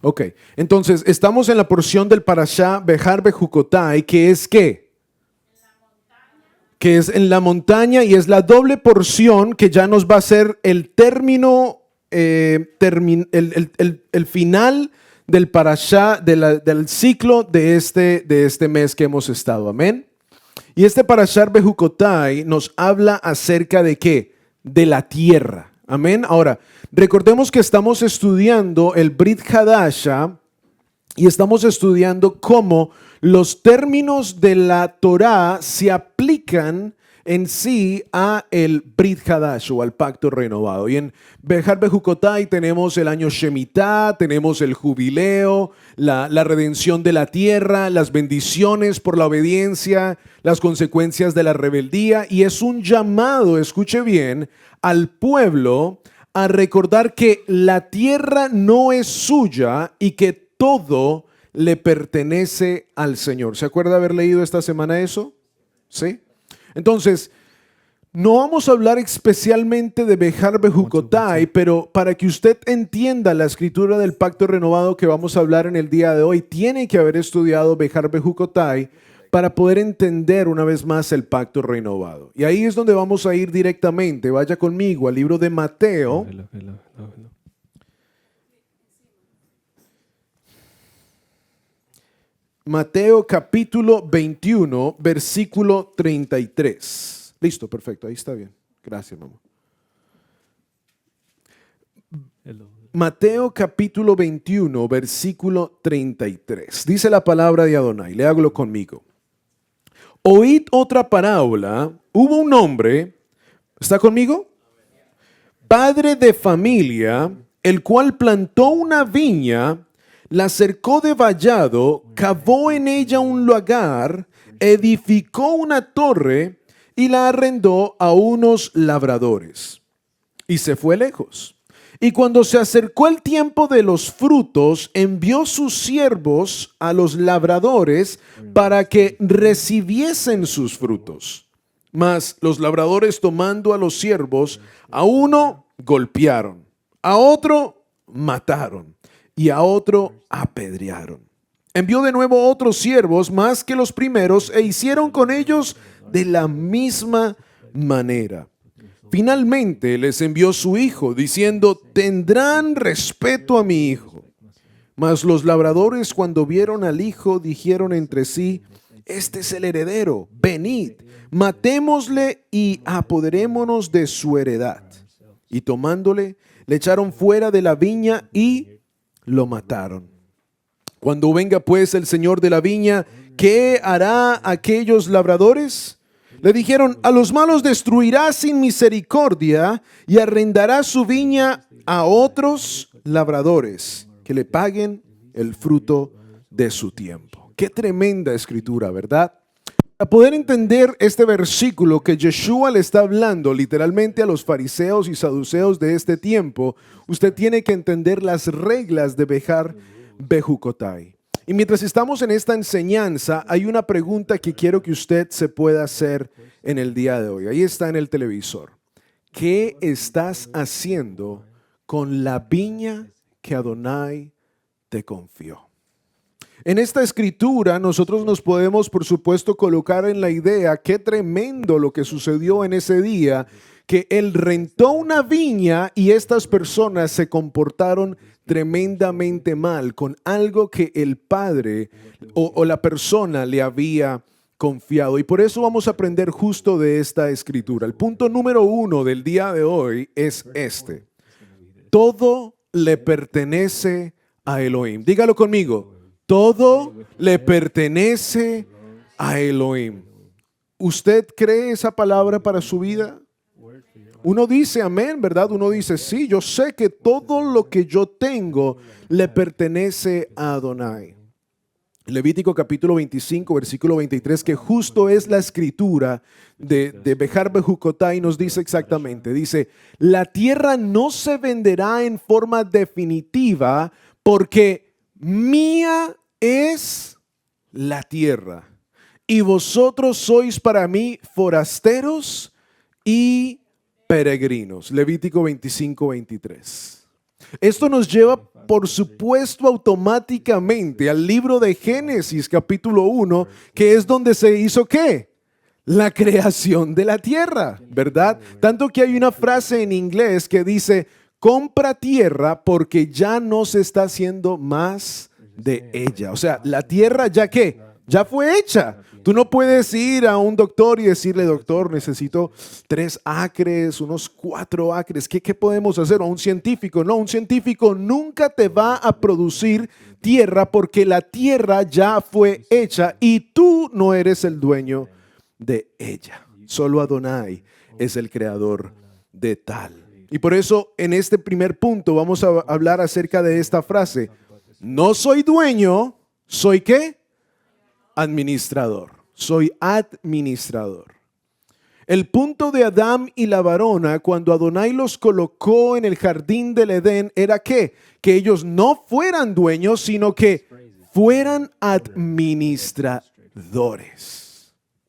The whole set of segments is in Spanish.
Ok, entonces estamos en la porción del Parashá Behar Bejucotai, que es ¿qué? Que es en la montaña y es la doble porción que ya nos va a ser el término, el final del Parashá, del ciclo de este mes que hemos estado. Amén. Y este Parashá Bejucotai nos habla acerca de ¿qué? De la tierra. Amén. Ahora, recordemos que estamos estudiando el Brit Hadasha y estamos estudiando cómo los términos de la Torá se aplican en sí a el Brit Hadash o al pacto renovado. Y en Behar Bejucotai tenemos el año Shemitah, tenemos el jubileo, la redención de la tierra, las bendiciones por la obediencia, las consecuencias de la rebeldía. Y es un llamado, escuche bien, al pueblo a recordar que la tierra no es suya y que todo le pertenece al Señor. ¿Se acuerda haber leído esta semana eso? ¿Sí? Entonces, no vamos a hablar especialmente de Behar Bejucotai, pero para que usted entienda la escritura del pacto renovado que vamos a hablar en el día de hoy, tiene que haber estudiado Behar Bejucotai para poder entender una vez más el pacto renovado. Y ahí es donde vamos a ir directamente. Vaya conmigo al libro de Mateo. Mateo capítulo 21, versículo 33. Listo, perfecto, ahí está bien. Gracias, mamá. Mateo capítulo 21, versículo 33. Dice la palabra de Adonai, léalo conmigo. Oíd otra parábola. Hubo un hombre, ¿está conmigo? Padre de familia, el cual plantó una viña, la cercó de vallado, cavó en ella un lagar, edificó una torre y la arrendó a unos labradores. Y se fue lejos. Y cuando se acercó el tiempo de los frutos, envió sus siervos a los labradores para que recibiesen sus frutos. Mas los labradores, tomando a los siervos, a uno golpearon, a otro mataron y a otro apedrearon. Envió de nuevo otros siervos más que los primeros e hicieron con ellos de la misma manera. Finalmente les envió su hijo, diciendo: tendrán respeto a mi hijo. Mas los labradores, cuando vieron al hijo, dijeron entre sí: este es el heredero, venid, matémosle y apoderémonos de su heredad. Y tomándole, le echaron fuera de la viña y lo mataron. Cuando venga pues el señor de la viña, ¿qué hará aquellos labradores? Le dijeron: a los malos destruirá sin misericordia y arrendará su viña a otros labradores que le paguen el fruto de su tiempo. Qué tremenda escritura, ¿verdad? Para poder entender este versículo que Yeshua le está hablando literalmente a los fariseos y saduceos de este tiempo, usted tiene que entender las reglas de Behar Bejucotai. Y mientras estamos en esta enseñanza, hay una pregunta que quiero que usted se pueda hacer en el día de hoy. Ahí está en el televisor. ¿Qué estás haciendo con la viña que Adonai te confió? En esta escritura nosotros nos podemos, por supuesto, colocar en la idea qué tremendo lo que sucedió en ese día, que él rentó una viña y estas personas se comportaron tremendamente mal con algo que el padre o la persona le había confiado. Y por eso vamos a aprender justo de esta escritura. El punto número 1 del día de hoy es este: todo le pertenece a Elohim. Dígalo conmigo. Todo le pertenece a Elohim. ¿Usted cree esa palabra para su vida? Uno dice amén, ¿verdad? Uno dice sí, yo sé que todo lo que yo tengo le pertenece a Adonai. Levítico capítulo 25, versículo 23, que justo es la escritura de Behar Bejucotai, nos dice exactamente, dice: la tierra no se venderá en forma definitiva porque mía es la tierra y vosotros sois para mí forasteros y peregrinos. Levítico 25, 23. Esto nos lleva, por supuesto, automáticamente al libro de Génesis, capítulo 1, que es donde se hizo ¿qué? La creación de la tierra, ¿verdad? Tanto que hay una frase en inglés que dice, compra tierra porque ya no se está haciendo más de ella. O sea, la tierra ya ¿qué? Ya fue hecha. Tú no puedes ir a un doctor y decirle, doctor, necesito 3 acres, unos 4 acres. ¿Qué podemos hacer? O a un científico. No, un científico nunca te va a producir tierra porque la tierra ya fue hecha y tú no eres el dueño de ella. Solo Adonai es el creador de tal. Y por eso en este primer punto vamos a hablar acerca de esta frase. No soy dueño, ¿soy qué? Administrador. Soy administrador. El punto de Adán y la varona cuando Adonai los colocó en el jardín del Edén era ¿qué? Que ellos no fueran dueños, sino que fueran administradores.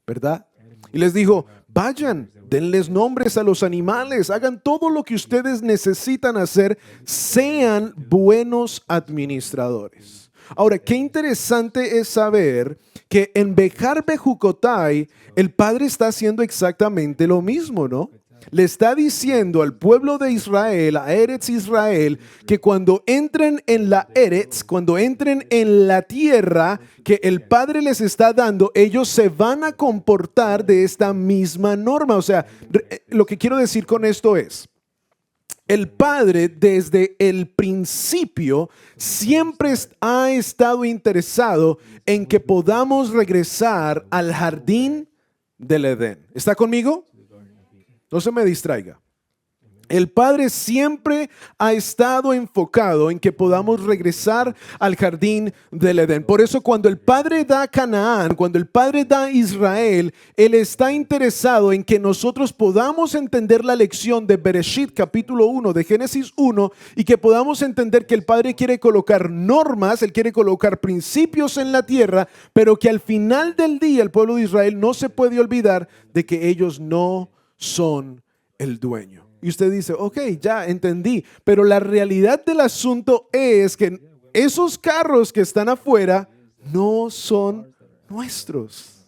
¿Verdad? Y les dijo, vayan, denles nombres a los animales, hagan todo lo que ustedes necesitan hacer, sean buenos administradores. Ahora, qué interesante es saber que en Bejar Bejucotai el Padre está haciendo exactamente lo mismo, ¿no? Le está diciendo al pueblo de Israel, a Eretz Israel, que cuando entren en la Eretz, cuando entren en la tierra que el Padre les está dando, ellos se van a comportar de esta misma norma. O sea, lo que quiero decir con esto es, el Padre desde el principio siempre ha estado interesado en que podamos regresar al jardín del Edén. ¿Está conmigo? No se me distraiga. El Padre siempre ha estado enfocado en que podamos regresar al jardín del Edén. Por eso cuando el Padre da Canaán, cuando el Padre da Israel, Él está interesado en que nosotros podamos entender la lección de Bereshit capítulo 1, de Génesis 1, y que podamos entender que el Padre quiere colocar normas, Él quiere colocar principios en la tierra, pero que al final del día el pueblo de Israel no se puede olvidar de que ellos no son el dueño. Y usted dice, ok, ya entendí, pero la realidad del asunto es que esos carros que están afuera no son nuestros.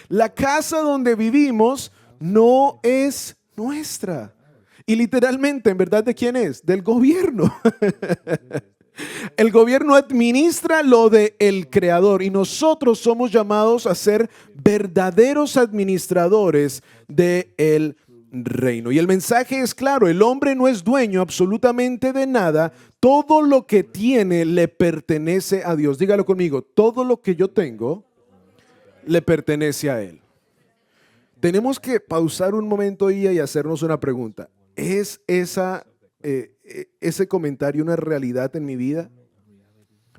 La casa donde vivimos no es nuestra. Y literalmente, ¿en verdad de quién es? Del gobierno. El gobierno administra lo del creador y nosotros somos llamados a ser verdaderos administradores del reino. Y el mensaje es claro, el hombre no es dueño absolutamente de nada, todo lo que tiene le pertenece a Dios. Dígalo conmigo, todo lo que yo tengo le pertenece a Él. Tenemos que pausar un momento y hacernos una pregunta. ¿Es ese comentario una realidad en mi vida?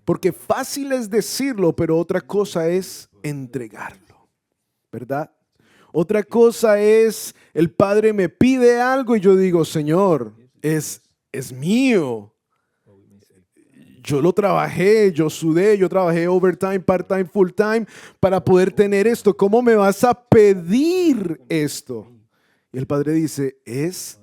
Porque fácil es decirlo, pero otra cosa es entregarlo, ¿verdad? Otra cosa es, el Padre me pide algo y yo digo, Señor, es mío. Yo lo trabajé, yo sudé, yo trabajé overtime, part-time, full-time para poder tener esto. ¿Cómo me vas a pedir esto? Y el Padre dice, es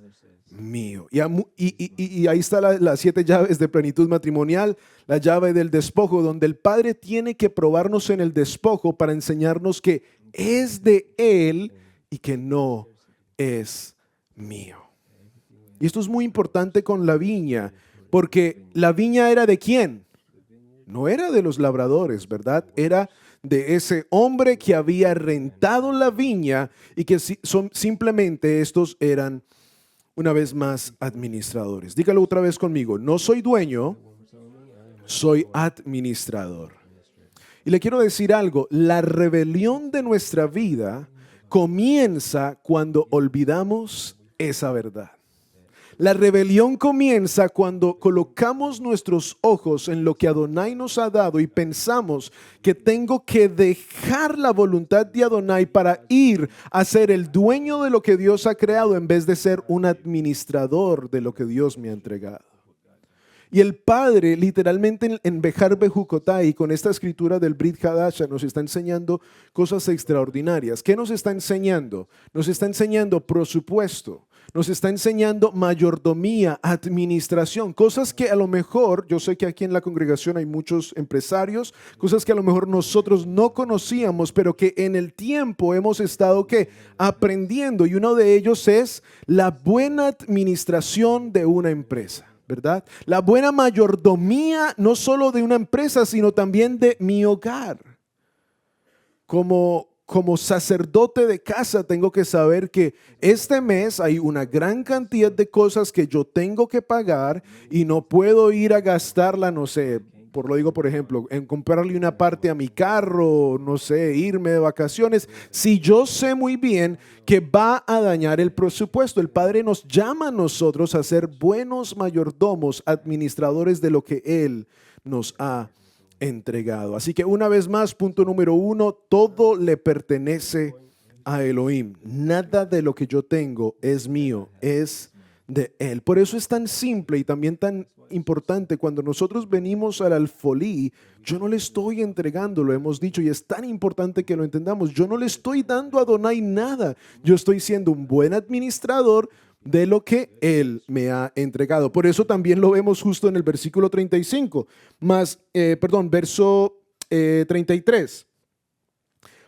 mío. Y ahí está las 7 llaves de plenitud matrimonial, la llave del despojo, donde el Padre tiene que probarnos en el despojo para enseñarnos que es de Él y que no es mío. Y esto es muy importante con la viña, porque la viña era ¿de quién? No era de los labradores, ¿verdad? Era de ese hombre que había rentado la viña y que simplemente estos eran una vez más administradores. Dígalo otra vez conmigo, no soy dueño, soy administrador. Y le quiero decir algo, la rebelión de nuestra vida comienza cuando olvidamos esa verdad. La rebelión comienza cuando colocamos nuestros ojos en lo que Adonai nos ha dado y pensamos que tengo que dejar la voluntad de Adonai para ir a ser el dueño de lo que Dios ha creado en vez de ser un administrador de lo que Dios me ha entregado. Y el Padre, literalmente en Bejar Bejucotai, con esta escritura del Brit Hadasha, nos está enseñando cosas extraordinarias. ¿Qué nos está enseñando? Nos está enseñando presupuesto, nos está enseñando mayordomía, administración, cosas que a lo mejor, yo sé que aquí en la congregación hay muchos empresarios, cosas que a lo mejor nosotros no conocíamos, pero que en el tiempo hemos estado ¿qué? Aprendiendo. Y uno de ellos es la buena administración de una empresa. ¿Verdad? La buena mayordomía no solo de una empresa, sino también de mi hogar. Como sacerdote de casa tengo que saber que este mes hay una gran cantidad de cosas que yo tengo que pagar y no puedo ir a gastarla, no sé, por ejemplo, en comprarle una parte a mi carro, no sé, irme de vacaciones. Si yo sé muy bien que va a dañar el presupuesto, el Padre nos llama a nosotros a ser buenos mayordomos, administradores de lo que Él nos ha entregado. Así que una vez más, punto número 1, todo le pertenece a Elohim. Nada de lo que yo tengo es mío, es de Él. Por eso es tan simple y también tan importante cuando nosotros venimos al alfolí. Yo no le estoy entregando, lo hemos dicho, y es tan importante que lo entendamos. Yo no le estoy dando a Adonai nada. Yo estoy siendo un buen administrador de lo que Él me ha entregado. Por eso también lo vemos justo en el versículo 35, verso 33.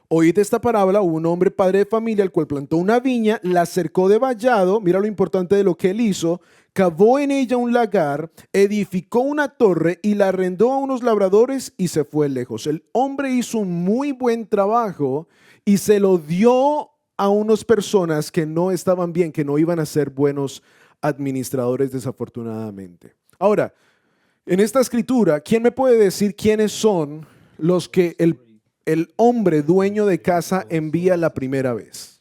Oíd esta parábola: un hombre padre de familia, el cual plantó una viña, la cercó de vallado, mira lo importante de lo que él hizo, cavó en ella un lagar, edificó una torre y la arrendó a unos labradores y se fue lejos. El hombre hizo un muy buen trabajo y se lo dio a unas personas que no estaban bien, que no iban a ser buenos administradores, desafortunadamente. Ahora, en esta escritura, ¿quién me puede decir quiénes son los que el hombre dueño de casa envía la primera vez?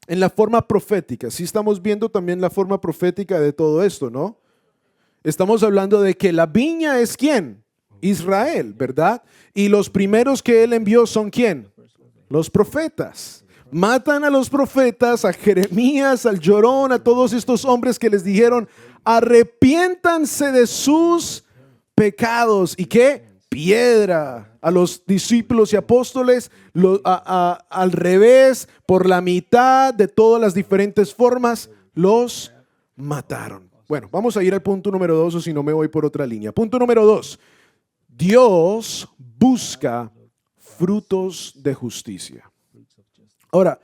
En la forma profética. Sí estamos viendo también la forma profética de todo esto, ¿no? Estamos hablando de que la viña es ¿quién? Israel, ¿verdad? Y los primeros que él envió son ¿quién? Los profetas. Matan a los profetas, a Jeremías, al llorón, a todos estos hombres que les dijeron: arrepiéntanse de sus pecados. ¿Y qué? Piedra. A los discípulos y apóstoles al revés, por la mitad, de todas las diferentes formas, los mataron. Bueno, vamos a ir al punto número 2, o si no me voy por otra línea. Punto número 2. Dios busca frutos de justicia. Ahora,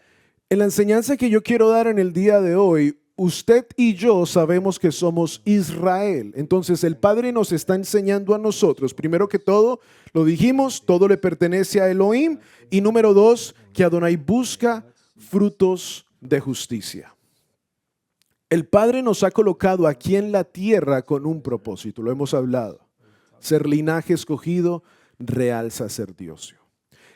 en la enseñanza que yo quiero dar en el día de hoy, usted y yo sabemos que somos Israel. Entonces el Padre nos está enseñando a nosotros, primero que todo, lo dijimos, todo le pertenece a Elohim. Y número 2, que Adonai busca frutos de justicia. El Padre nos ha colocado aquí en la tierra con un propósito, lo hemos hablado: ser linaje escogido, real sacerdocio.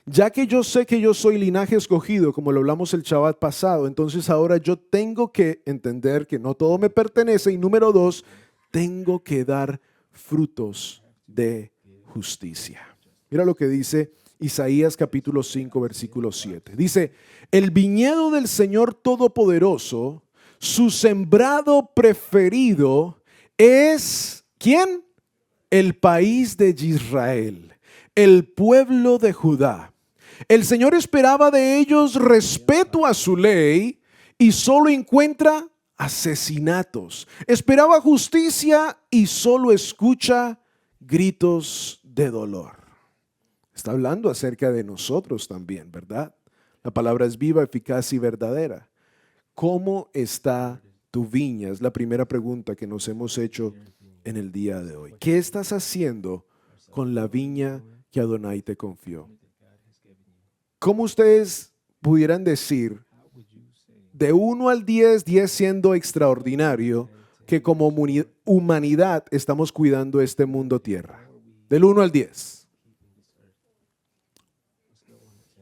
Ya que yo sé que yo soy linaje escogido, como lo hablamos el Shabbat pasado, entonces ahora yo tengo que entender que no todo me pertenece. Y número 2, tengo que dar frutos de justicia. Mira lo que dice Isaías capítulo 5, versículo 7. Dice: el viñedo del Señor Todopoderoso, su sembrado preferido es ¿quién? El país de Israel, el pueblo de Judá. El Señor esperaba de ellos respeto a su ley y solo encuentra asesinatos. Esperaba justicia y solo escucha gritos de dolor. Está hablando acerca de nosotros también, ¿verdad? La palabra es viva, eficaz y verdadera. ¿Cómo está tu viña? Es la primera pregunta que nos hemos hecho en el día de hoy. ¿Qué estás haciendo con la viña que Adonai te confió? ¿Cómo ustedes pudieran decir, de 1 al 10, 10 siendo extraordinario, que como humanidad estamos cuidando este mundo tierra? Del 1 al 10.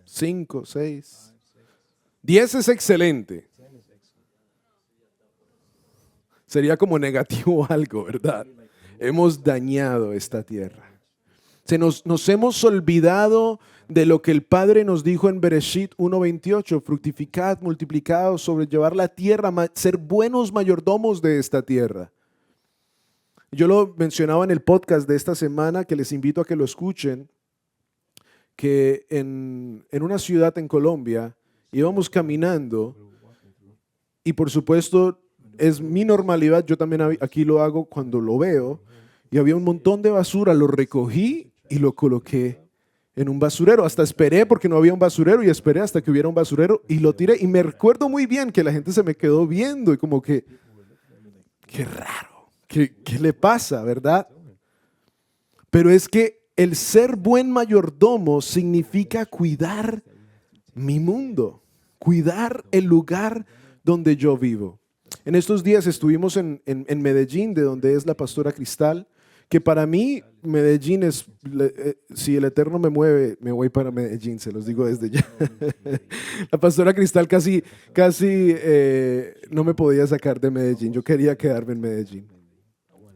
5, 6. 10 es excelente. Sería como negativo algo, ¿verdad? Hemos dañado esta tierra. Nos hemos olvidado de lo que el Padre nos dijo en Bereshit 1:28, fructificad, multiplicaos, sobrellevar la tierra, ser buenos mayordomos de esta tierra. Yo lo mencionaba en el podcast de esta semana, que les invito a que lo escuchen, que en una ciudad en Colombia íbamos caminando y por supuesto es mi normalidad, yo también aquí lo hago cuando lo veo, y había un montón de basura, lo recogí y lo coloqué en un basurero. Hasta esperé porque no había un basurero y esperé hasta que hubiera un basurero y lo tiré. Y me recuerdo muy bien que la gente se me quedó viendo y como que, qué raro, qué le pasa, ¿verdad? Pero es que el ser buen mayordomo significa cuidar mi mundo, cuidar el lugar donde yo vivo. En estos días estuvimos en Medellín, de donde es la pastora Cristal, que para mí Medellín es, si el Eterno me mueve, me voy para Medellín, se los digo desde ya. La pastora Cristal casi no me podía sacar de Medellín, yo quería quedarme en Medellín.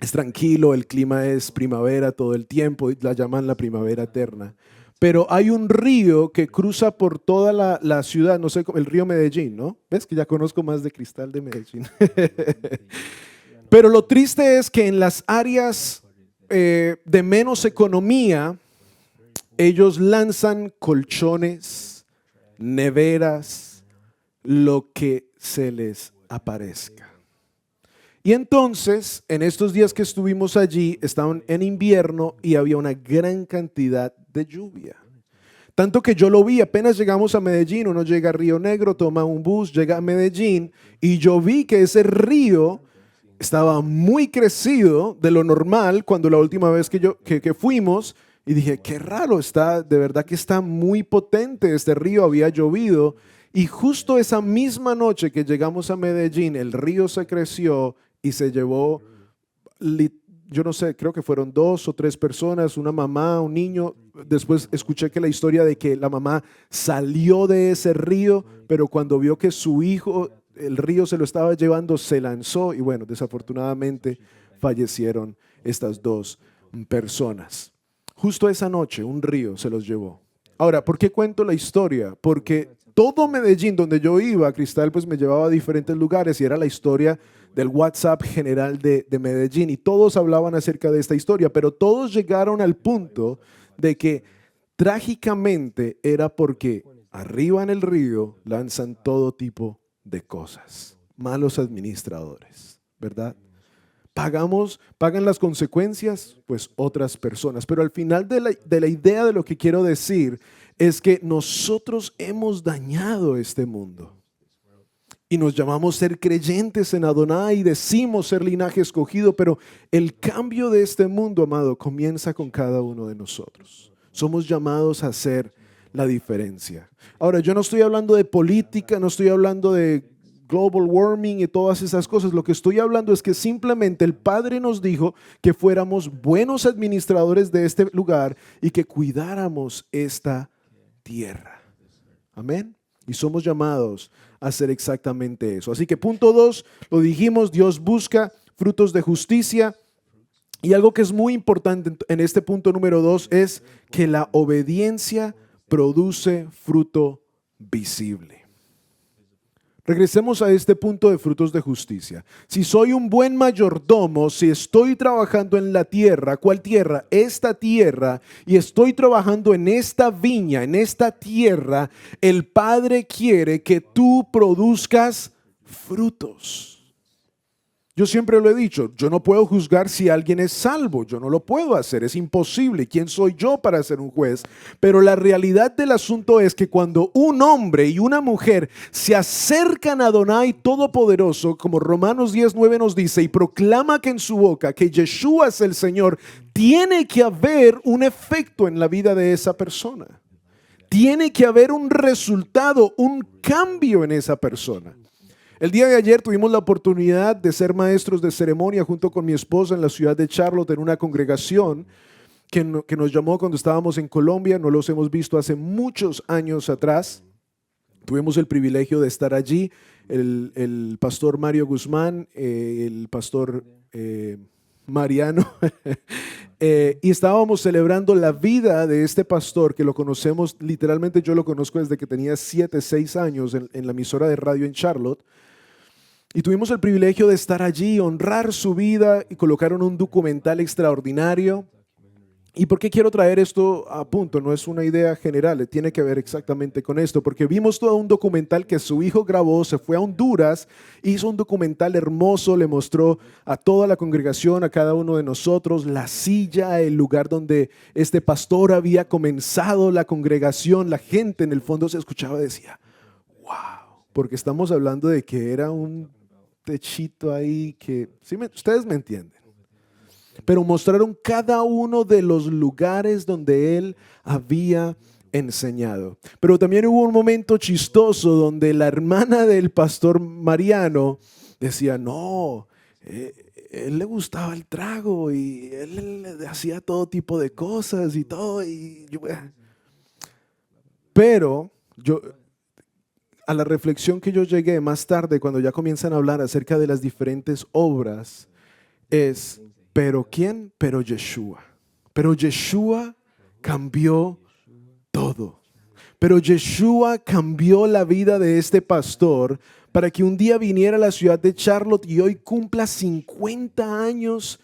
Es tranquilo, el clima es primavera todo el tiempo, la llaman la primavera eterna. Pero hay un río que cruza por toda la ciudad, no sé, el río Medellín, ¿no? ¿Ves que ya conozco más de Cristal de Medellín? Pero lo triste es que en las áreas de menos economía, ellos lanzan colchones, neveras, lo que se les aparezca. Y entonces, en estos días que estuvimos allí, estaban en invierno y había una gran cantidad de lluvia. Tanto que yo lo vi, apenas llegamos a Medellín, uno llega a Río Negro, toma un bus, llega a Medellín y yo vi que ese río estaba muy crecido de lo normal cuando la última vez que fuimos, y dije, qué raro, de verdad que está muy potente este río, había llovido y justo esa misma noche que llegamos a Medellín, el río se creció y se llevó, yo no sé, creo que fueron 2 o 3 personas, una mamá, un niño. Después escuché que la historia de que la mamá salió de ese río, pero cuando vio que su hijo, el río se lo estaba llevando, se lanzó y bueno, desafortunadamente fallecieron estas 2 personas. Justo esa noche un río se los llevó. Ahora, ¿por qué cuento la historia? Porque todo Medellín donde yo iba, Cristal pues me llevaba a diferentes lugares y era la historia del WhatsApp general de Medellín y todos hablaban acerca de esta historia, pero todos llegaron al punto de que trágicamente era porque arriba en el río lanzan todo tipo de cosas, malos administradores, ¿verdad? Pagan las consecuencias, pues otras personas. Pero al final de la idea de lo que quiero decir es que nosotros hemos dañado este mundo. Y nos llamamos ser creyentes en Adonai y decimos ser linaje escogido, pero el cambio de este mundo, amado, comienza con cada uno de nosotros. Somos llamados a hacer la diferencia. Ahora, yo no estoy hablando de política, no estoy hablando de global warming y todas esas cosas. Lo que estoy hablando es que simplemente el Padre nos dijo que fuéramos buenos administradores de este lugar y que cuidáramos esta tierra. Amén. Y somos llamados a hacer exactamente eso. Así que punto 2, lo dijimos, Dios busca frutos de justicia. Y algo que es muy importante en este punto número 2 es que la obediencia produce fruto visible. Regresemos a este punto de frutos de justicia. Si soy un buen mayordomo, si estoy trabajando en la tierra, ¿cuál tierra? Esta tierra, y estoy trabajando en esta viña, en esta tierra, el Padre quiere que tú produzcas frutos. Yo siempre lo he dicho, yo no puedo juzgar si alguien es salvo, yo no lo puedo hacer, es imposible. ¿Quién soy yo para ser un juez? Pero la realidad del asunto es que cuando un hombre y una mujer se acercan a Adonai Todopoderoso, como Romanos 10:9 nos dice, y proclama que en su boca que Yeshua es el Señor, tiene que haber un efecto en la vida de esa persona. Tiene que haber un resultado, un cambio en esa persona. El día de ayer tuvimos la oportunidad de ser maestros de ceremonia junto con mi esposa en la ciudad de Charlotte en una congregación que nos llamó cuando estábamos en Colombia. No los hemos visto hace muchos años atrás. Tuvimos el privilegio de estar allí. El pastor Mario Guzmán, el pastor Mariano, y estábamos celebrando la vida de este pastor que lo conocemos, literalmente yo lo conozco desde que tenía 7, 6 años en la emisora de radio en Charlotte. Y tuvimos el privilegio de estar allí, honrar su vida y colocaron un documental extraordinario. ¿Y por qué quiero traer esto a punto? No es una idea general, tiene que ver exactamente con esto, porque vimos todo un documental que su hijo grabó, se fue a Honduras, hizo un documental hermoso, le mostró a toda la congregación, a cada uno de nosotros, la silla, el lugar donde este pastor había comenzado la congregación. La gente en el fondo se escuchaba y decía, wow, porque estamos hablando de que era un techito ahí que, ¿sí ustedes me entienden? Pero mostraron cada uno de los lugares donde él había enseñado. Pero también hubo un momento chistoso donde la hermana del pastor Mariano decía, no, él le gustaba el trago y él hacía todo tipo de cosas y todo. Pero yo, a la reflexión que yo llegué más tarde, cuando ya comienzan a hablar acerca de las diferentes obras, es, ¿pero quién? Pero Yeshua. Pero Yeshua cambió todo. Pero Yeshua cambió la vida de este pastor para que un día viniera a la ciudad de Charlotte y hoy cumpla 50 años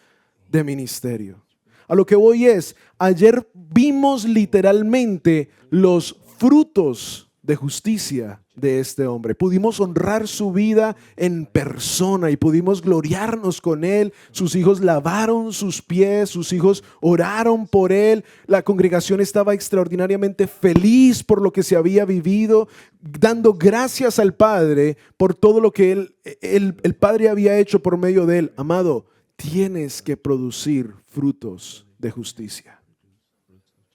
de ministerio. A lo que voy es, ayer vimos literalmente los frutos de justicia de este hombre. Pudimos honrar su vida en persona y pudimos gloriarnos con él. Sus hijos lavaron sus pies, sus hijos oraron por él. La congregación estaba extraordinariamente feliz por lo que se había vivido, dando gracias al Padre por todo lo que el Padre había hecho por medio de él. Amado, tienes que producir frutos de justicia.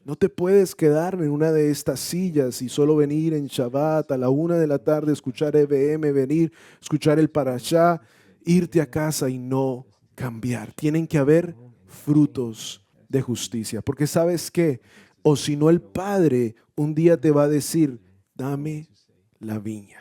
No te puedes quedar en una de estas sillas y solo venir en Shabbat a la 1 de la tarde, escuchar EBM, venir, escuchar el Parashá, irte a casa y no cambiar. Tienen que haber frutos de justicia. Porque ¿sabes qué? O si no, el Padre un día te va a decir, dame la viña.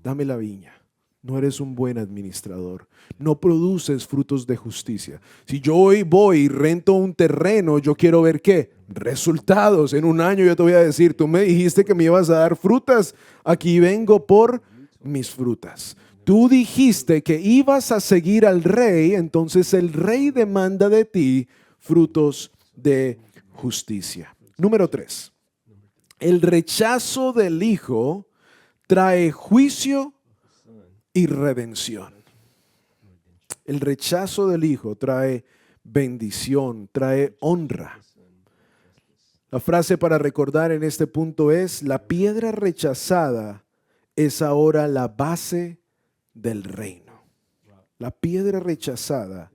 Dame la viña. No eres un buen administrador. No produces frutos de justicia. Si yo hoy voy y rento un terreno, yo quiero ver qué resultados. En un año yo te voy a decir, tú me dijiste que me ibas a dar frutas. Aquí vengo por mis frutas. Tú dijiste que ibas a seguir al rey, entonces el rey demanda de ti frutos de justicia. Número 3. El rechazo del hijo trae juicio y redención. El rechazo del hijo trae bendición, trae honra. La frase para recordar en este punto es, la piedra rechazada es ahora la base del reino. La piedra rechazada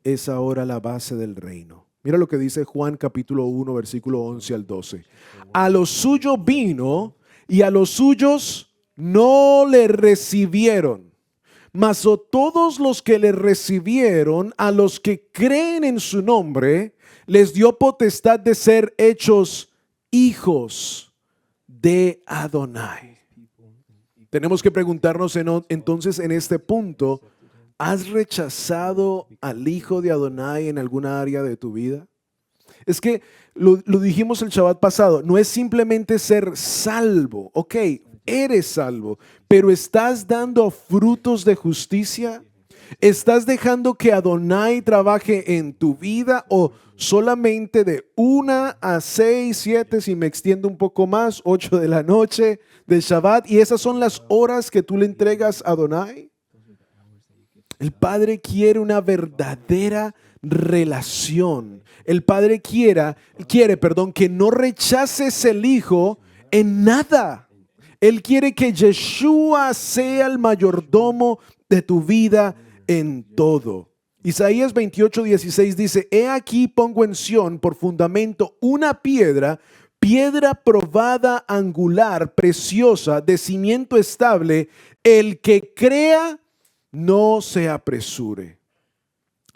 es ahora la base del reino. Mira lo que dice Juan capítulo 1, versículo 11 al 12. A lo suyo vino y a los suyos no le recibieron. Mas a todos los que le recibieron, a los que creen en su nombre, les dio potestad de ser hechos hijos de Adonai. Tenemos que preguntarnos entonces en este punto, ¿has rechazado al hijo de Adonai en alguna área de tu vida? Es que lo dijimos el Shabbat pasado, no es simplemente ser salvo, ok, eres salvo, pero ¿estás dando frutos de justicia? ¿Estás dejando que Adonai trabaje en tu vida o solamente de 1 a 6, 7, si me extiendo un poco más, 8 de la noche de Shabbat, y esas son las horas que tú le entregas a Adonai? El Padre quiere una verdadera relación. El Padre quiere, que no rechaces el Hijo en nada. Él quiere que Yeshua sea el mayordomo de tu vida en todo. Isaías 28:16 dice, he aquí pongo en Sión por fundamento una piedra, piedra probada, angular, preciosa, de cimiento estable. El que crea, no se apresure.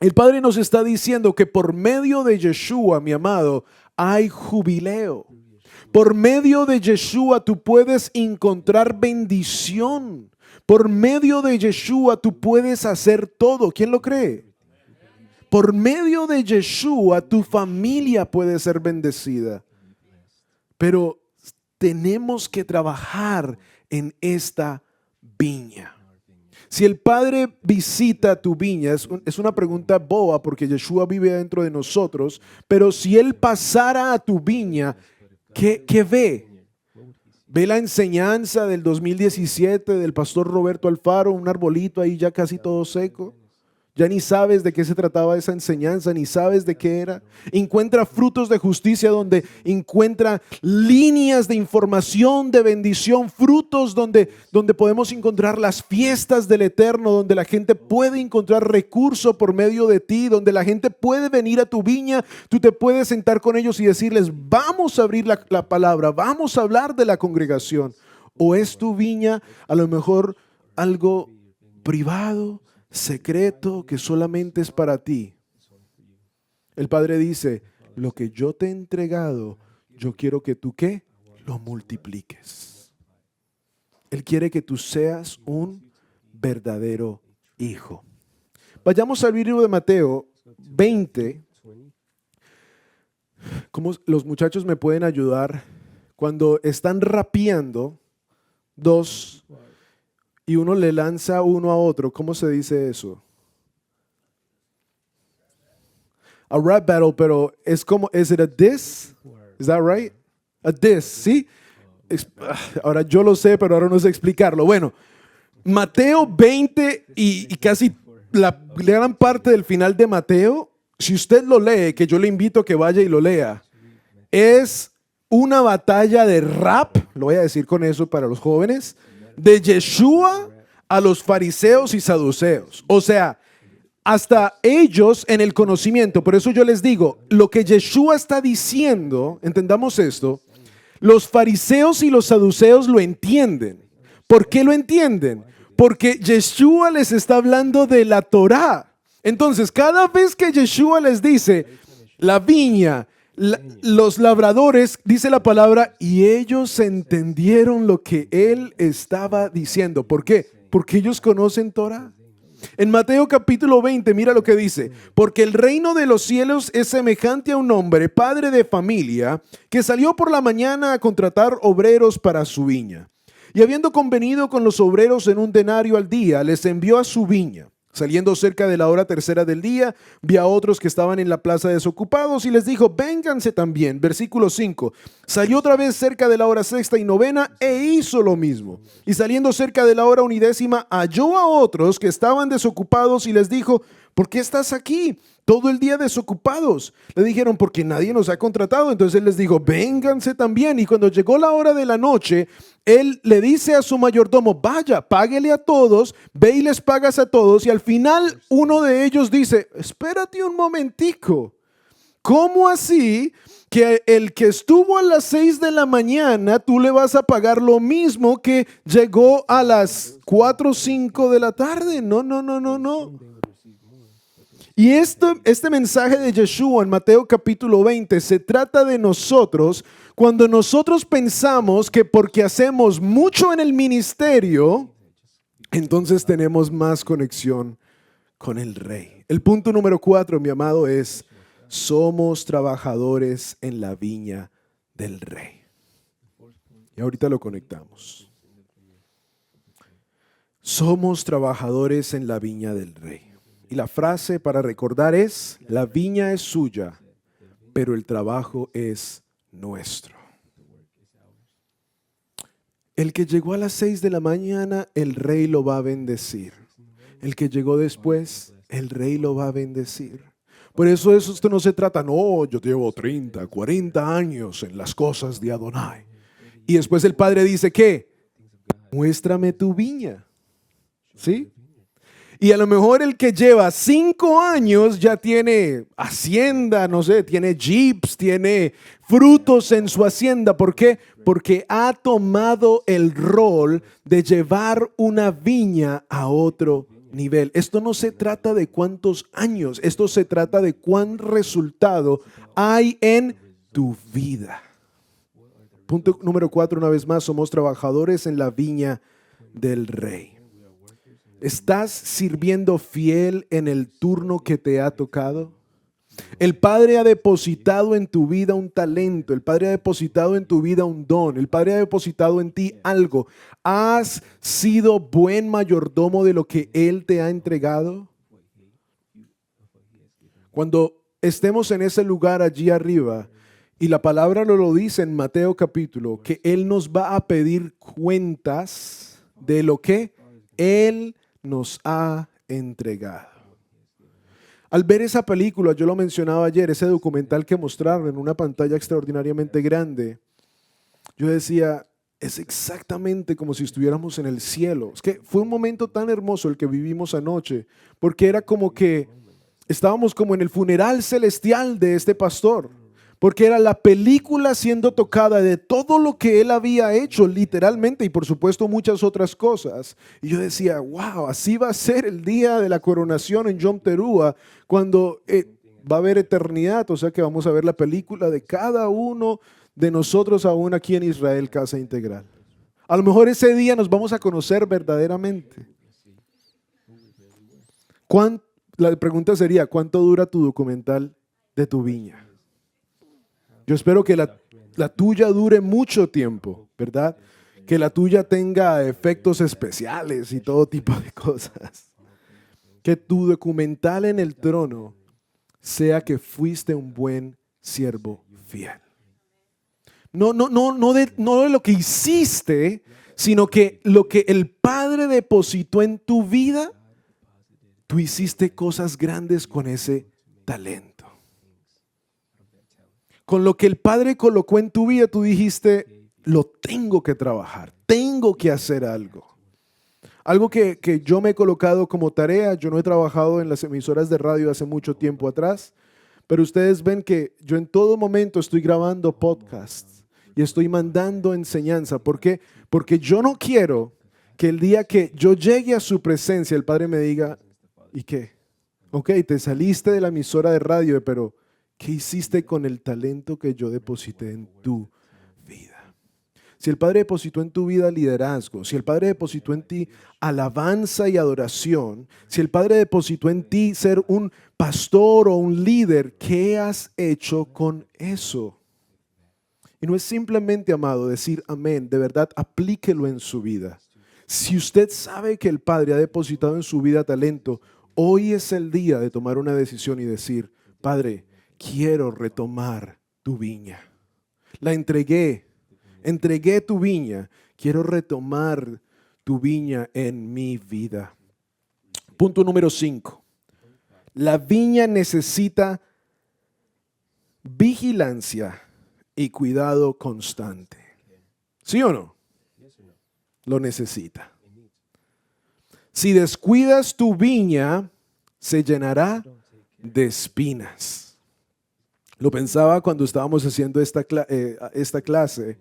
El Padre nos está diciendo que por medio de Yeshua, mi amado, hay jubileo. Por medio de Yeshua tú puedes encontrar bendición. Por medio de Yeshua tú puedes hacer todo. ¿Quién lo cree? Por medio de Yeshua tu familia puede ser bendecida. Pero tenemos que trabajar en esta viña. Si el Padre visita tu viña, es una pregunta boba porque Yeshua vive dentro de nosotros, pero si Él pasara a tu viña, ¿qué ve? ¿Ve la enseñanza del 2017 del pastor Roberto Alfaro, un arbolito ahí ya casi todo seco? Ya ni sabes de qué se trataba esa enseñanza, ni sabes de qué era. Encuentra frutos de justicia donde encuentra líneas de información, de bendición, frutos donde podemos encontrar las fiestas del Eterno, donde la gente puede encontrar recurso por medio de ti, donde la gente puede venir a tu viña, tú te puedes sentar con ellos y decirles, vamos a abrir la palabra, vamos a hablar de la congregación. O es tu viña a lo mejor algo privado, secreto, que solamente es para ti. El Padre dice, lo que yo te he entregado, yo quiero que tú, ¿qué? Lo multipliques. Él quiere que tú seas un verdadero hijo. Vayamos al libro de Mateo 20. ¿Cómo los muchachos me pueden ayudar? Cuando están rapeando, dos, y uno le lanza uno a otro, ¿cómo se dice eso? A rap battle, pero es como, ¿is it a diss? Is that right? A diss, ¿sí? Ahora yo lo sé, pero ahora no sé explicarlo. Bueno, Mateo 20 y casi la gran parte del final de Mateo, si usted lo lee, que yo le invito a que vaya y lo lea, es una batalla de rap, lo voy a decir con eso para los jóvenes, de Yeshua a los fariseos y saduceos. O sea, hasta ellos en el conocimiento. Por eso yo les digo, lo que Yeshua está diciendo, entendamos esto, los fariseos y los saduceos lo entienden. ¿Por qué lo entienden? Porque Yeshua les está hablando de la Torá. Entonces, cada vez que Yeshua les dice, la viña, los labradores, dice la palabra, y ellos entendieron lo que él estaba diciendo. ¿Por qué? Porque ellos conocen Torá. En Mateo capítulo 20, mira lo que dice, porque el reino de los cielos es semejante a un hombre, padre de familia, que salió por la mañana a contratar obreros para su viña. Y habiendo convenido con los obreros en un denario al día, les envió a su viña. Saliendo cerca de la hora tercera del día, vio a otros que estaban en la plaza desocupados y les dijo, vénganse también. Versículo 5. Salió otra vez cerca de la hora sexta y novena e hizo lo mismo. Y saliendo cerca de la hora undécima, halló a otros que estaban desocupados y les dijo, ¿por qué estás aquí todo el día desocupados? Le dijeron, porque nadie nos ha contratado. Entonces él les dijo, vénganse también. Y cuando llegó la hora de la noche, él le dice a su mayordomo, vaya, páguele a todos, ve y les pagas a todos. Y al final uno de ellos dice, espérate un momentico. ¿Cómo así que el que estuvo a las 6 de la mañana, tú le vas a pagar lo mismo que llegó a las 4 o 5 de la tarde? No, no, no, no, no. Y este mensaje de Yeshua en Mateo capítulo 20 se trata de nosotros cuando nosotros pensamos que porque hacemos mucho en el ministerio, entonces tenemos más conexión con el Rey. El punto número 4, mi amado, es somos trabajadores en la viña del Rey. Y ahorita lo conectamos. Somos trabajadores en la viña del Rey. Y la frase para recordar es, la viña es suya, pero el trabajo es nuestro. El que llegó a las 6 de la mañana, el Rey lo va a bendecir. El que llegó después, el Rey lo va a bendecir. Por eso esto no se trata, no, yo llevo 30, 40 años en las cosas de Adonai. Y después el Padre dice, ¿qué? Muéstrame tu viña. ¿Sí? Y a lo mejor el que lleva 5 años ya tiene hacienda, no sé, tiene jeeps, tiene frutos en su hacienda. ¿Por qué? Porque ha tomado el rol de llevar una viña a otro nivel. Esto no se trata de cuántos años, esto se trata de cuán resultado hay en tu vida. Punto número 4, una vez más, somos trabajadores en la viña del Rey. ¿Estás sirviendo fiel en el turno que te ha tocado? El Padre ha depositado en tu vida un talento, el Padre ha depositado en tu vida un don, el Padre ha depositado en ti algo. ¿Has sido buen mayordomo de lo que Él te ha entregado? Cuando estemos en ese lugar allí arriba, y la palabra nos lo dice en Mateo capítulo, que Él nos va a pedir cuentas de lo que Él nos ha entregado. Al ver esa película, yo lo mencionaba ayer, ese documental que mostraron en una pantalla extraordinariamente grande, yo decía, es exactamente como si estuviéramos en el cielo. Es que fue un momento tan hermoso el que vivimos anoche, porque era como que estábamos como en el funeral celestial de este pastor, porque era la película siendo tocada de todo lo que él había hecho literalmente y por supuesto muchas otras cosas. Y yo decía, wow, así va a ser el día de la coronación en Yom Teruah, cuando va a haber eternidad, o sea que vamos a ver la película de cada uno de nosotros aún aquí en Israel, Casa Integral. A lo mejor ese día nos vamos a conocer verdaderamente. La pregunta sería, ¿cuánto dura tu documental de tu viña? Yo espero que la tuya dure mucho tiempo, ¿verdad? Que la tuya tenga efectos especiales y todo tipo de cosas. Que tu documental en el trono sea que fuiste un buen siervo fiel. No de lo que hiciste, sino que lo que el Padre depositó en tu vida, tú hiciste cosas grandes con ese talento. Con lo que el Padre colocó en tu vida, tú dijiste, lo tengo que trabajar, tengo que hacer algo. Algo que yo me he colocado como tarea, yo no he trabajado en las emisoras de radio hace mucho tiempo atrás, pero ustedes ven que yo en todo momento estoy grabando podcasts y estoy mandando enseñanza. ¿Por qué? Porque yo no quiero que el día que yo llegue a su presencia, el Padre me diga, ¿y qué? Ok, te saliste de la emisora de radio, pero ¿qué hiciste con el talento que yo deposité en tu vida? Si el Padre depositó en tu vida liderazgo, si el Padre depositó en ti alabanza y adoración, si el Padre depositó en ti ser un pastor o un líder, ¿qué has hecho con eso? Y no es simplemente, amado, decir amén, de verdad aplíquelo en su vida. Si usted sabe que el Padre ha depositado en su vida talento, hoy es el día de tomar una decisión y decir, Padre, quiero retomar tu viña. La entregué tu viña. Quiero retomar tu viña en mi vida. Punto número 5. La viña necesita vigilancia y cuidado constante. ¿Sí o no? Lo necesita. Si descuidas tu viña, se llenará de espinas. Lo pensaba cuando estábamos haciendo esta clase.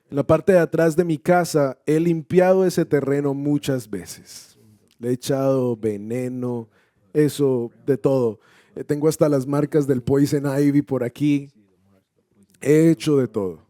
En la parte de atrás de mi casa he limpiado ese terreno muchas veces. Le he echado veneno, eso, de todo. Tengo hasta las marcas del Poison Ivy por aquí. He hecho de todo.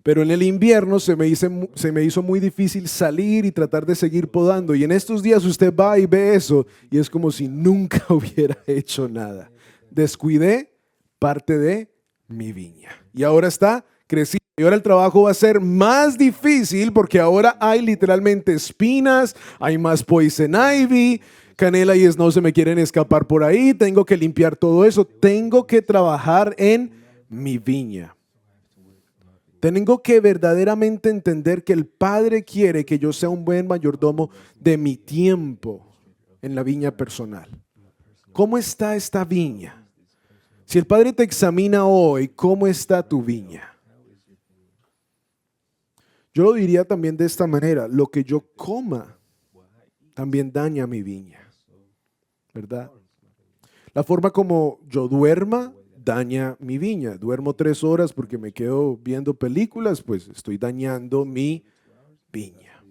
Pero en el invierno se me hizo muy difícil salir y tratar de seguir podando. Y en estos días usted va y ve eso y es como si nunca hubiera hecho nada. Descuidé parte de mi viña. Y ahora está creciendo. Y ahora el trabajo va a ser más difícil porque ahora hay literalmente espinas, hay más Poison Ivy, Canela y Snow se me quieren escapar por ahí. Tengo que limpiar todo eso. Tengo que trabajar en mi viña. Tengo que verdaderamente entender que el Padre quiere que yo sea un buen mayordomo de mi tiempo en la viña personal. ¿Cómo está esta viña? Si el Padre te examina hoy, ¿cómo está tu viña? Yo lo diría también de esta manera, lo que yo coma también daña mi viña, ¿verdad? La forma como yo duerma daña mi viña. Duermo 3 horas porque me quedo viendo películas, pues estoy dañando mi viña.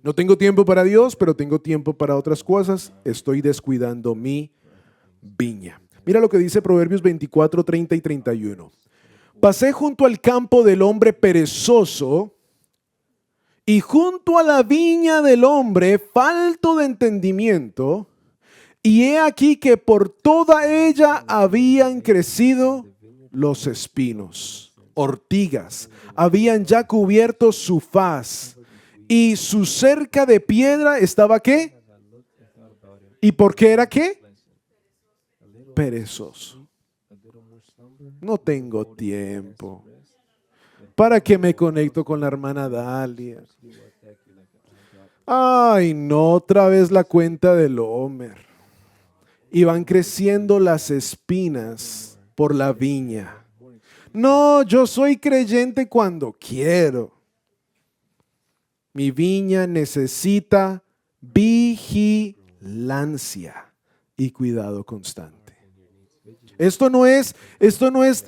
No tengo tiempo para Dios, pero tengo tiempo para otras cosas. Estoy descuidando mi viña. Mira lo que dice Proverbios 24, 30 y 31. Pasé junto al campo del hombre perezoso y junto a la viña del hombre falto de entendimiento. Y he aquí que por toda ella habían crecido los espinos, ortigas, habían ya cubierto su faz, y su cerca de piedra estaba ¿qué? ¿Y por qué era qué? Perezoso. No tengo tiempo. ¿Para qué me conecto con la hermana Dalia? Ay, no, otra vez la cuenta del Homer. Y van creciendo las espinas por la viña. No, yo soy creyente cuando quiero. Mi viña necesita vigilancia y cuidado constante. Esto no es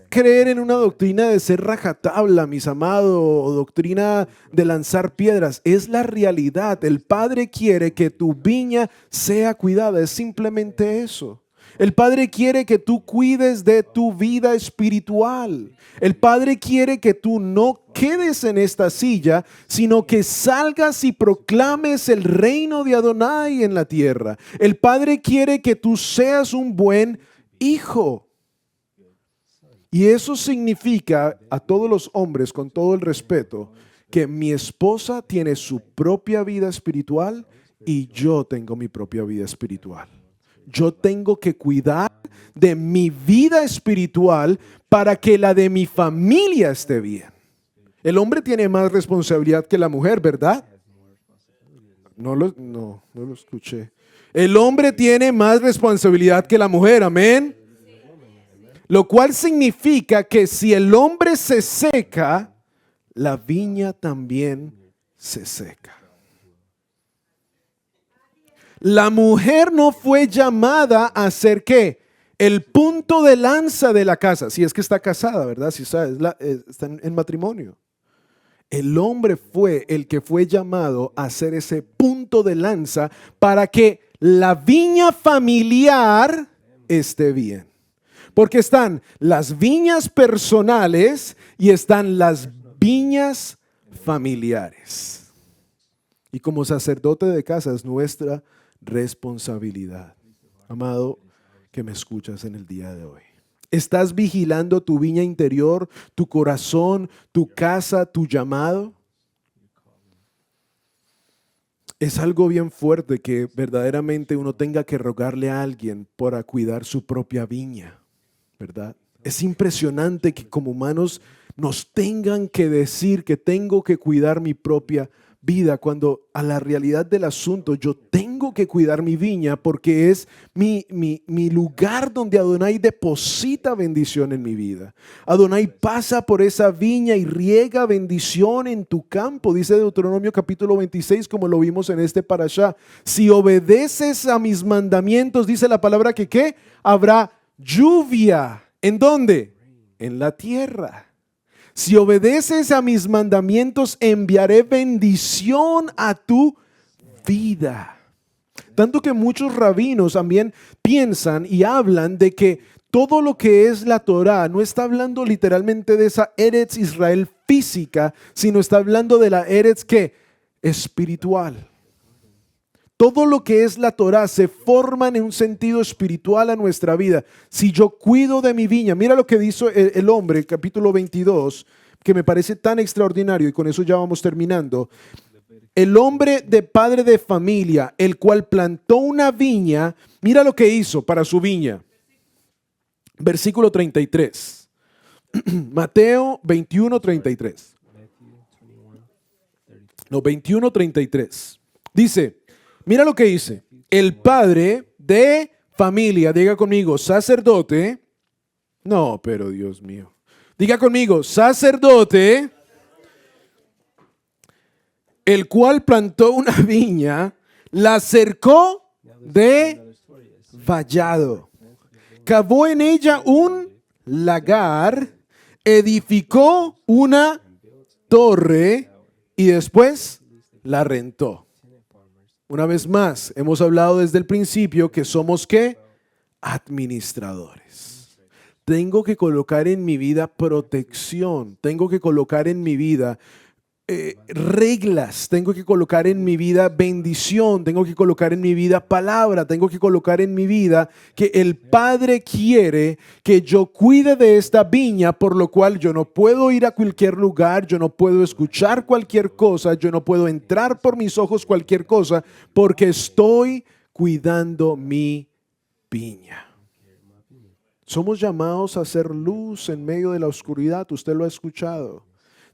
creer en una doctrina de ser rajatabla, mis amados, o doctrina de lanzar piedras. Es la realidad. El Padre quiere que tu viña sea cuidada. Es simplemente eso. El Padre quiere que tú cuides de tu vida espiritual. El Padre quiere que tú no quedes en esta silla, sino que salgas y proclames el reino de Adonai en la tierra. El Padre quiere que tú seas un buen hijo. Y eso significa a todos los hombres, con todo el respeto, que mi esposa tiene su propia vida espiritual y yo tengo mi propia vida espiritual. Yo tengo que cuidar de mi vida espiritual para que la de mi familia esté bien. El hombre tiene más responsabilidad que la mujer, ¿verdad? No lo escuché. El hombre tiene más responsabilidad que la mujer, amén. Lo cual significa que si el hombre se seca, la viña también se seca. La mujer no fue llamada a ser ¿qué? El punto de lanza de la casa. Si es que está casada, ¿verdad? Si está en matrimonio. El hombre fue el que fue llamado a ser ese punto de lanza para que la viña familiar esté bien. Porque están las viñas personales y están las viñas familiares. Y como sacerdote de casa es nuestra responsabilidad. Amado, que me escuchas en el día de hoy. ¿Estás vigilando tu viña interior, tu corazón, tu casa, tu llamado? Es algo bien fuerte que verdaderamente uno tenga que rogarle a alguien para cuidar su propia viña, ¿verdad? Es impresionante que como humanos nos tengan que decir que tengo que cuidar mi propia vida, cuando a la realidad del asunto yo tengo que cuidar mi viña porque es mi lugar donde Adonai deposita bendición en mi vida. Adonai pasa por esa viña y riega bendición en tu campo, dice Deuteronomio capítulo 26, como lo vimos en este parashá. Si obedeces a mis mandamientos, dice la palabra que ¿qué? Habrá lluvia. ¿En dónde? En la tierra. Si obedeces a mis mandamientos, enviaré bendición a tu vida. Tanto que muchos rabinos también piensan y hablan de que todo lo que es la Torá no está hablando literalmente de esa Eretz Israel física, sino está hablando de la Eretz ¿qué? Espiritual. Todo lo que es la Torá se forma en un sentido espiritual a nuestra vida. Si yo cuido de mi viña, mira lo que dice el hombre, capítulo 22, que me parece tan extraordinario y con eso ya vamos terminando. El hombre de padre de familia, el cual plantó una viña, mira lo que hizo para su viña. Versículo 33. Mateo 21, 33. No, 21, 33. Dice... Mira lo que dice, el padre de familia, diga conmigo, sacerdote, no, pero Dios mío, diga conmigo, sacerdote, el cual plantó una viña, la cercó de vallado, cavó en ella un lagar, edificó una torre y después la rentó. Una vez más, hemos hablado desde el principio que somos ¿qué? Administradores. Tengo que colocar en mi vida protección. Tengo que colocar en mi vida reglas, tengo que colocar en mi vida bendición, tengo que colocar en mi vida palabra, tengo que colocar en mi vida que el Padre quiere que yo cuide de esta viña, por lo cual yo no puedo ir a cualquier lugar, yo no puedo escuchar cualquier cosa, yo no puedo entrar por mis ojos cualquier cosa, porque estoy cuidando mi viña. Somos llamados a hacer luz en medio de la oscuridad, usted lo ha escuchado.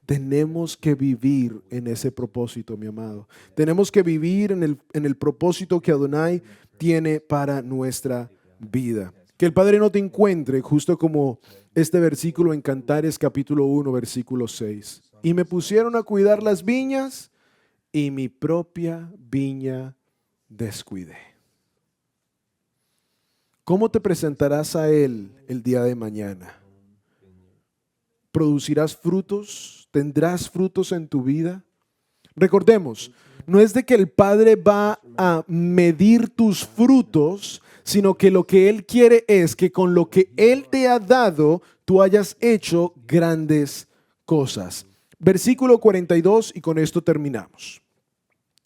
Tenemos que vivir en ese propósito, mi amado. Tenemos que vivir en el propósito que Adonai tiene para nuestra vida. Que el Padre no te encuentre, justo como este versículo en Cantares capítulo 1, versículo 6. Y me pusieron a cuidar las viñas y mi propia viña descuidé. ¿Cómo te presentarás a Él el día de mañana? ¿Producirás frutos? ¿Tendrás frutos en tu vida? Recordemos, no es de que el Padre va a medir tus frutos, sino que lo que Él quiere es que con lo que Él te ha dado, tú hayas hecho grandes cosas. Versículo 42 y con esto terminamos.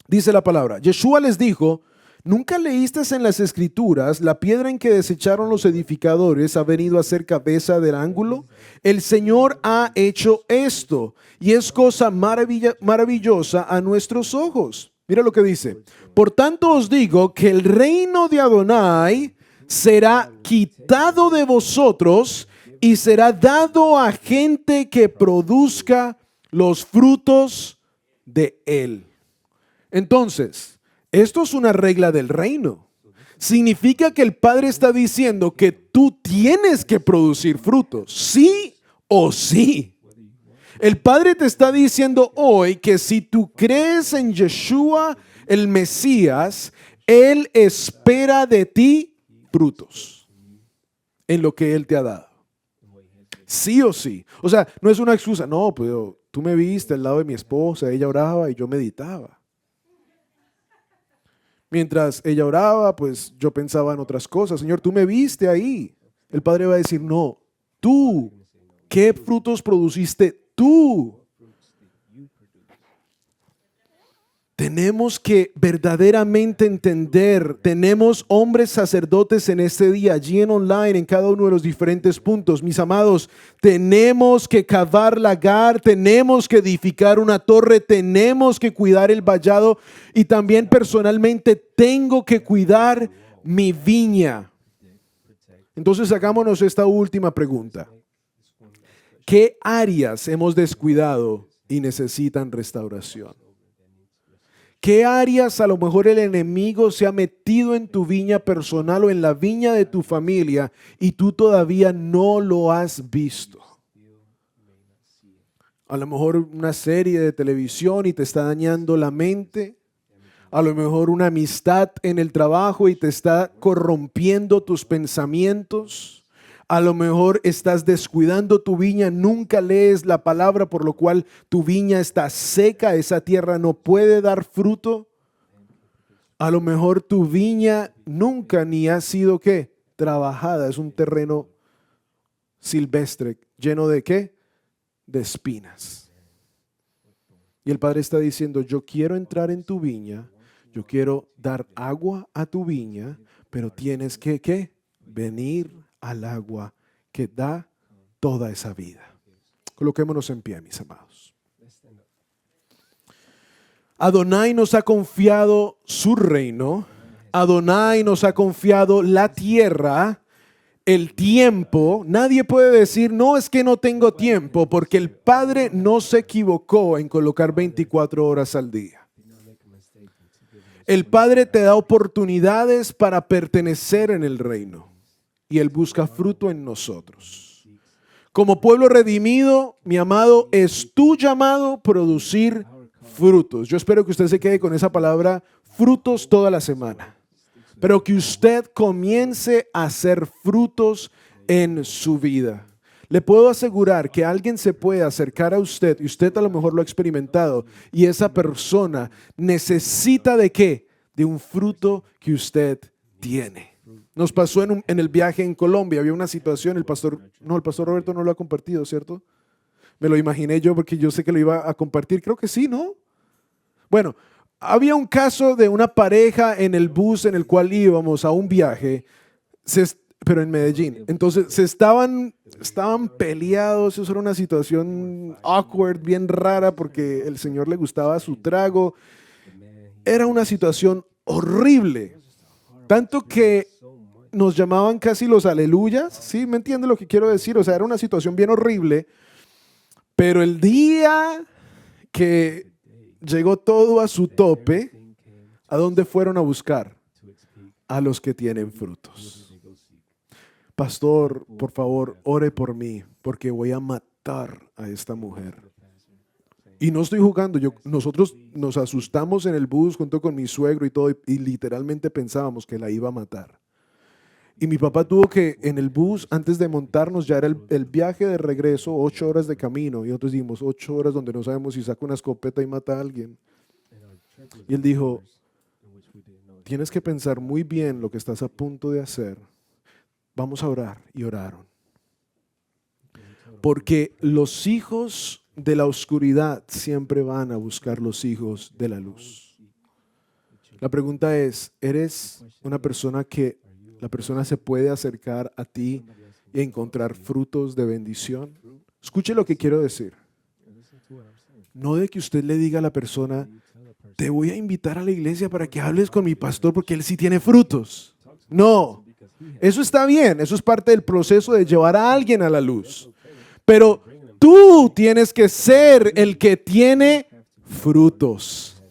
Dice la palabra, Yeshua les dijo, ¿nunca leíste en las Escrituras la piedra en que desecharon los edificadores ha venido a ser cabeza del ángulo? El Señor ha hecho esto y es cosa maravillosa a nuestros ojos. Mira lo que dice. Por tanto os digo que el reino de Adonai será quitado de vosotros y será dado a gente que produzca los frutos de él. Entonces, esto es una regla del reino. Significa que el Padre está diciendo que tú tienes que producir frutos, sí o sí. El Padre te está diciendo hoy que si tú crees en Yeshua, el Mesías, Él espera de ti frutos en lo que Él te ha dado. Sí o sí. O sea, no es una excusa. No, pues tú me viste al lado de mi esposa, ella oraba y yo meditaba. Mientras ella oraba, pues yo pensaba en otras cosas. Señor, tú me viste ahí. El Padre va a decir, no, tú, ¿qué frutos produciste tú? Tenemos que verdaderamente entender, tenemos hombres sacerdotes en este día, allí en online, en cada uno de los diferentes puntos. Mis amados, tenemos que cavar lagar, tenemos que edificar una torre, tenemos que cuidar el vallado y también personalmente tengo que cuidar mi viña. Entonces hagámonos esta última pregunta. ¿Qué áreas hemos descuidado y necesitan restauración? ¿Qué áreas a lo mejor el enemigo se ha metido en tu viña personal o en la viña de tu familia y tú todavía no lo has visto? A lo mejor una serie de televisión y te está dañando la mente. A lo mejor una amistad en el trabajo y te está corrompiendo tus pensamientos. A lo mejor estás descuidando tu viña, nunca lees la palabra, por lo cual tu viña está seca, esa tierra no puede dar fruto. A lo mejor tu viña nunca ni ha sido, ¿qué? Trabajada, es un terreno silvestre, lleno de ¿qué? De espinas. Y el Padre está diciendo, yo quiero entrar en tu viña, yo quiero dar agua a tu viña, pero tienes que, ¿qué? Venir al agua que da toda esa vida. Coloquémonos en pie, mis amados. Adonai nos ha confiado su reino. Adonai nos ha confiado la tierra, el tiempo. Nadie puede decir, no, es que no tengo tiempo, porque el Padre no se equivocó en colocar 24 horas al día. El Padre te da oportunidades para pertenecer en el reino. Y Él busca fruto en nosotros. Como pueblo redimido, mi amado, es tu llamado producir frutos. Yo espero que usted se quede con esa palabra, frutos, toda la semana. Pero que usted comience a hacer frutos en su vida. Le puedo asegurar que alguien se puede acercar a usted, y usted a lo mejor lo ha experimentado, y esa persona necesita ¿de qué? De un fruto que usted tiene. Nos pasó en el viaje en Colombia, había una situación, el pastor Roberto no lo ha compartido, ¿cierto? Me lo imaginé yo porque yo sé que lo iba a compartir. Creo que sí, ¿no? Bueno, había un caso de una pareja en el bus en el cual íbamos a un viaje, pero en Medellín. Entonces estaban peleados. Eso era una situación awkward, bien rara, porque el señor le gustaba su trago. Era una situación horrible. Tanto que nos llamaban casi los aleluyas. ¿Sí? ¿Me entiende lo que quiero decir? O sea, era una situación bien horrible. Pero el día que llegó todo a su tope, ¿a dónde fueron a buscar? A los que tienen frutos. Pastor, por favor, ore por mí, porque voy a matar a esta mujer. Y no estoy jugando, nosotros nos asustamos en el bus junto con mi suegro y todo, y literalmente pensábamos que la iba a matar. Y mi papá tuvo que, en el bus, antes de montarnos, ya era el viaje de regreso, 8 horas de camino. Y nosotros dijimos, 8 horas donde no sabemos si saca una escopeta y mata a alguien. Y él dijo, tienes que pensar muy bien lo que estás a punto de hacer. Vamos a orar. Y oraron. Porque los hijos de la oscuridad siempre van a buscar los hijos de la luz. La pregunta es, ¿eres una persona que la persona se puede acercar a ti y encontrar frutos de bendición? Escuche lo que quiero decir. No de que usted le diga a la persona, te voy a invitar a la iglesia para que hables con mi pastor porque él sí tiene frutos. No, eso está bien, eso es parte del proceso de llevar a alguien a la luz. Pero tú tienes que ser el que tiene frutos.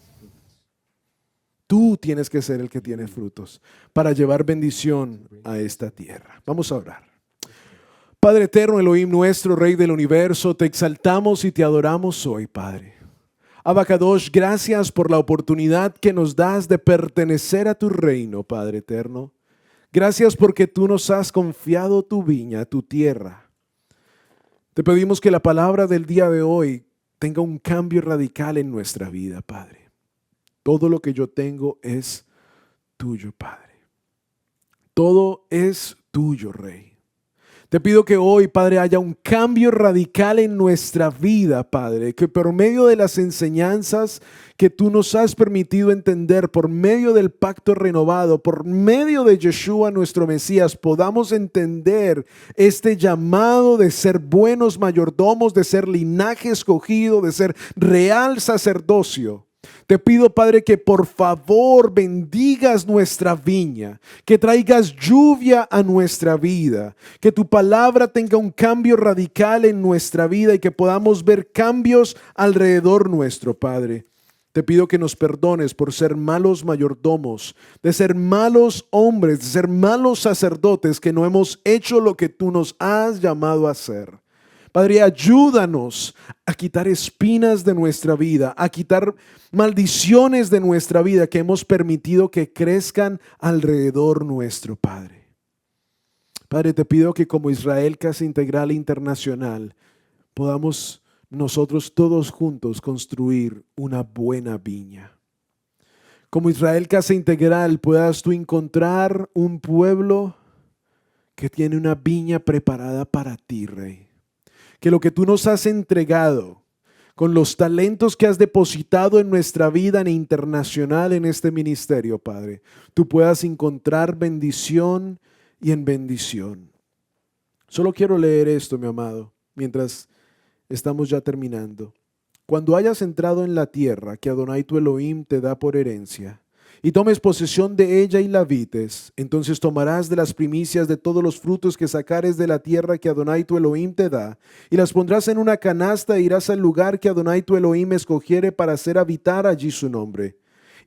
Tú tienes que ser el que tiene frutos para llevar bendición a esta tierra. Vamos a orar. Padre eterno, Elohim nuestro, Rey del universo, te exaltamos y te adoramos hoy, Padre. Abba Kadosh, gracias por la oportunidad que nos das de pertenecer a tu reino, Padre eterno. Gracias porque tú nos has confiado tu viña, tu tierra. Te pedimos que la palabra del día de hoy tenga un cambio radical en nuestra vida, Padre. Todo lo que yo tengo es tuyo, Padre. Todo es tuyo, Rey. Te pido que hoy, Padre, haya un cambio radical en nuestra vida, Padre, que por medio de las enseñanzas que tú nos has permitido entender, por medio del pacto renovado, por medio de Yeshua, nuestro Mesías, podamos entender este llamado de ser buenos mayordomos, de ser linaje escogido, de ser real sacerdocio. Te pido, Padre, que por favor bendigas nuestra viña, que traigas lluvia a nuestra vida, que tu palabra tenga un cambio radical en nuestra vida y que podamos ver cambios alrededor nuestro, Padre. Te pido que nos perdones por ser malos mayordomos, de ser malos hombres, de ser malos sacerdotes que no hemos hecho lo que tú nos has llamado a hacer. Padre, ayúdanos a quitar espinas de nuestra vida, a quitar maldiciones de nuestra vida que hemos permitido que crezcan alrededor nuestro, Padre. Padre, te pido que como Israel Casa Integral Internacional podamos nosotros todos juntos construir una buena viña. Como Israel Casa Integral puedas tú encontrar un pueblo que tiene una viña preparada para ti, Rey. Que lo que tú nos has entregado con los talentos que has depositado en nuestra vida en internacional en este ministerio, Padre, tú puedas encontrar bendición y en bendición. Solo quiero leer esto, mi amado, mientras estamos ya terminando. Cuando hayas entrado en la tierra que Adonai tu Elohim te da por herencia, y tomes posesión de ella y la habites, entonces tomarás de las primicias de todos los frutos que sacares de la tierra que Adonai tu Elohim te da, y las pondrás en una canasta e irás al lugar que Adonai tu Elohim escogiere para hacer habitar allí su nombre.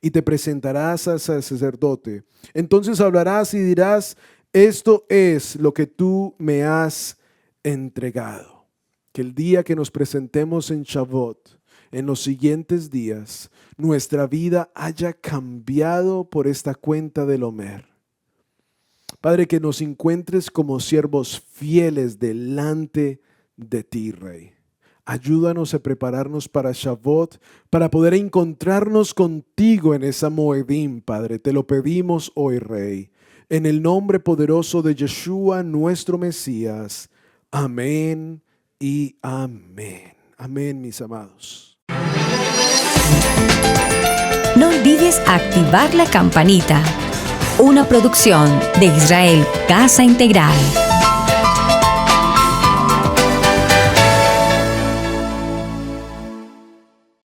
Y te presentarás al sacerdote. Entonces hablarás y dirás, esto es lo que tú me has entregado. Que el día que nos presentemos en Shavuot, en los siguientes días, nuestra vida haya cambiado por esta cuenta del Omer. Padre, que nos encuentres como siervos fieles delante de ti, Rey. Ayúdanos a prepararnos para Shavuot, para poder encontrarnos contigo en esa Moedim, Padre. Te lo pedimos hoy, Rey. En el nombre poderoso de Yeshua, nuestro Mesías. Amén y amén. Amén, mis amados. No olvides activar la campanita. Una producción de Israel Casa Integral.